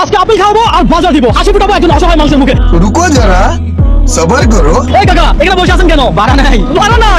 আজকে আপেল খাবো আর বাজার দিব, হাসি ফুটাবো একজন অসহায় মানুষের মুখে। रुको जरा सबर करो। এই কাকা এখানে বসে আছেন কেন? বাড়া নাই বাড়া না,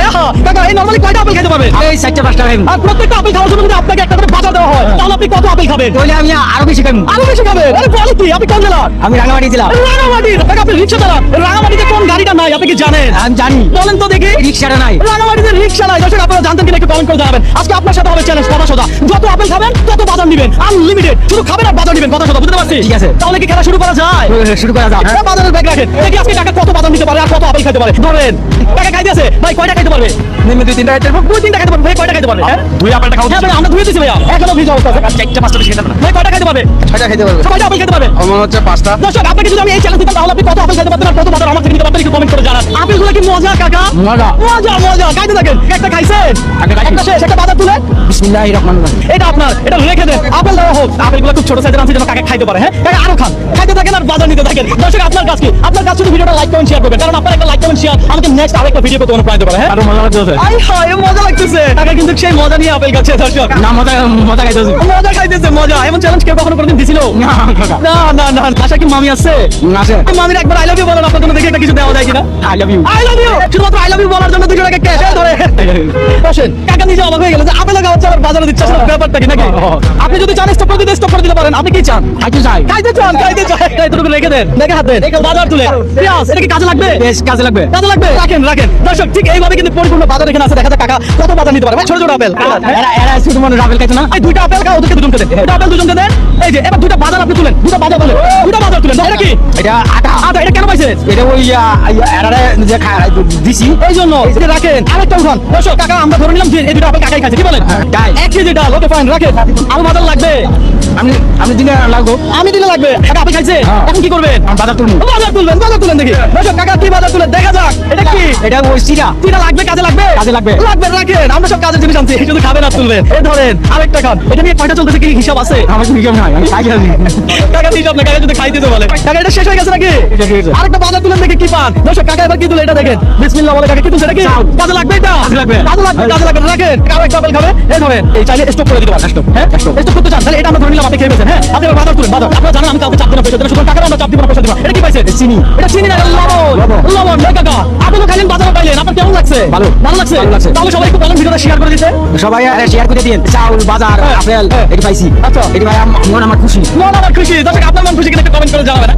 কাকা এই নরমালি কয়টা আপেল খেতে পারবেন? এই 4টা 5টা খাইম আর প্রত্যেকটা আপেল খাওয়ার জন্য যদি আপনাকে একটা করে বাজার দেওয়া হয় তাহলে আপনি কত আপেল খাবেন? তাহলে আমি আরো বেশি খাইম। আরো বেশি খাবেন? আরে বলে কি, আপনি কোন জেলার? আমি রাঙামাটি জেলা। রাঙামাটির। কাকা আপনি রিক্সা চালান, রাঙামাটিতে কোন গাড়িটা নাই আপনি কি জানেন? আমি জানি বলেন তো দেখি। রিক্সাটা নাই। রাঙামাটিতে রিক্সা নাই। দর্শক আপনারা জানতেন কিনা একটু কমেন্ট করে জানাবেন। আজকে আপনার সাথে হবে চ্যালেঞ্জ, কথা সোজা। যত আপেল খাবেন তত বাজার নিবেন, আনলিমিটেড। শুধু খাবেন আর বাজার নিবেন, কথা সোজা। বুঝতে পারছি? ঠিক আছে। তাহলে কি খেলা শুরু করা যায়? শুরু করা যাক। হ্যাঁ, বাজারের ব্যাগ রাখেন। দেখি আজকে কাকা কত বাজার নিতে পারে আর কত আপেল খেতে পারে। ধরেন কাকা খাইতে আছে ভাই, কয়টা খাইতে পারবে? নিম্ন 2-3টা খাইতে পারবো। 2-3টা খাইতে পারবে। ভাই কয়টা খাইতে পারবে? হ্যাঁ, দুই আপেলটা খাও। হ্যাঁ ভাই, আমরা ধুয়ে দিছি ভাইয়া, এখনো ভিজা অবস্থা আছে। 4টা 5টা বেশি খেতে পারবো না। ভাই কয়টা খাইতে পারবে? 6টা খাইতে পারবো। কয়টা আপেল খেতে পারবে? আমার মনে হচ্ছে 5টা। দর্শক আপনাকে যদি আমি এই চ্যালেঞ্জ দিতাম তাহলে আপনি কত আপেল খেতে পারতেন আর কত বাজার আমার থেকে নিতে পারতেন একটু কমেন্ট করে জানান। আপেলগুলো কি মজা কাকা? মজা। মজা মজা, খাইতে থাকেন। একটা খাইছেন, একটা খাইছি। একটা শেষ, একটা বাজার তুলে বিসমিল্লাহির রহমানির রহিম। এটা আপনার, এটা রেখে দেন। আপেল দেওয়া হোক, আপেলগুলো খুব ছোট সাইজের আনছি যেন কাকা খাইতে পারে। হ্যাঁ কাকা আরো খান, খাইতে থাকেন আর বাজার নিতে থাকেন। দর্শক আপনার কাজ কি? আপনার কাজ শুধু ভিডিওটা লাইক কমেন্ট শেয়ার করবেন, কারণ আপনার একটা লাইক কমেন্ট শেয়ার আমাকে নেক্সট আরেকটা ভিডিও করতে অনুপ্রাণিত করে। হ্যাঁ আরো মজা লাগতেছে। আই হায় মজা লাগতেছে। কাকা কিন্তু সেই মজা নিয়ে আপেল খাচ্ছে দর্শক। না মজা মজা খাইতেছি। মজা খাইতেছে, মজা। এমন চ্যালেঞ্জ কেউ কখনো কোনোদিন দিছিল? না কাকা। না না না। আশা কি মামি আছে? আছে। মামির একবার আই লাভ ইউ বলেন, আপনার জন্য দেখি একটা কিছু দেওয়া যায় কিনা। I love you. I love you, শুধুমাত্র আই লাভ ইউ বলার জন্য 200 টাকা ক্যাশ ধরে বসেন। কাকা নিজে অবাক হয়ে গেল যে আপেল খাওয়াচ্ছে আর বাজারে দিচ্ছে, আসলে ব্যাপারটা কি নাকি? আপনি যদি চান স্টপ করে দিতে স্টপ করে দিতে পারেন। আপনি কি চান? খাইতে চাই। খাইতে চান? খাইতে চান, এতটুকু রেখে দেন, দেখে হাত দেন। বাজার তুলে পেঁয়াজ, এটা কি কাজে লাগবে? বেশ কাজে লাগবে। কাজে লাগবে, রাখেন রাখেন। দর্শক ঠিক এইভাবে কিন্তু পরিপূর্ণ বাজার এখানে আছে। দেখা যাক কাকা কত বাজার নিতে পারে। ভাই, ছোট ছোট আপেল। এরা শুধু মনে আপেল খাইতো না। এই দুইটা আপেল খাও, ওদেরকে দুজনকে দেন। দুইটা আপেল দুজনকে দেন। এই যে এবার দুইটা বাজার আপনি তুলেন, দুইটা বাজার তুলেন, দুইটা বাজার তুলেন। এটা কি? এটা আটা। আচ্ছা, এটা কেন পাইছেন? এটা ওই এরারে যে দিছি এই জন্য এটা রাখেন। আরেকটা উঠান। দর্শক কাকা আমরা ধরে নিলাম যে এই দুটো আপেল কাকাই খাইছে, কি বলেন? ডাল। 1 কেজি ডাল, ওকে ফাইন, রাখেন। আরো বাজার লাগবে? আমি আমি দিনে লাগবো। আমি দিলে লাগবে। কাকা আপেল খাইছে, হ্যাঁ। এখন কি করবেন? আমি বাজার তুলবো। বাজার তুলবেন, বাজার তুলেন দেখি। দর্শক কাকা কি বাজার তুলে দেখা যাক। এটা কি? এটা ওই সিরা। তিনটা লাগবে, কাজে লাগবে? কাজে লাগবে। লাগবে, রাখেন। আমরা সব কাজের জিনিস আনছি, শুধু খাবেন আর তুলবেন। এই ধরেন আরেকটা খান। এটা নিয়ে কয়টা চলতেছে কি হিসাব আছে? আমার কোনো হিসাব নাই। আমি খাই খাই। কাকা হিসাব না, কাকা যদি খাই দিতে বলে। কাকা এটা শেষ হয়ে গেছে নাকি? এটা শেষ হয়েছে। আরেকটা বাজার তুলেন দেখি কি পান। দর্শক কাকা এবার কি তুলে এটা দেখেন। বিসমিল্লাহ বলে কাকা কি তুলছে? এটা কি চাউল। কাজে লাগবে? এটা কাজে লাগবে। কাজে লাগবে, কাজে লাগবে, রাখেন। কাকা একটা আপেল খাবে। এই ধরেন, এই চাইলে স্টপ করে দিতে পারেন। স্টপ, হ্যাঁ স্টপ করতে চান তাহলে এটা আমরা ধরে নিলাম আপনি খেয়ে ফেলছেন। হ্যাঁ আপনি এবার বাজার তুলেন, বাজার। আপনারা জানেন আমি কাউকে চাপ দিই না, পয়সা দিই না, সুতরাং টাকাও আমরা চাপ দিব না, পয়সা দিব না। এটা কি পাইছেন? চিনি। এটা চিনি না, এটা লবণ। লবণ না কাকা, আপনিও খাইলেন, বাজারও পাইলেন। আপনার কেমন লাগছে? ভালো। ভালো লাগছে? ভালো লাগছে। তাহলে সবাই একটু বলেন ভিডিওটা শেয়ার করে দিতে। সবাই শেয়ার করে দিন। চাউল বাজার হ্যাঁ, আপেল হ্যাঁ। এটা পাইছি। আচ্ছা। এটা ভাই মন আমার খুশি। মন আমার খুশি। দর্শক আপনার মন খুশি কিনা একটু কমেন্ট করে জানাবেন।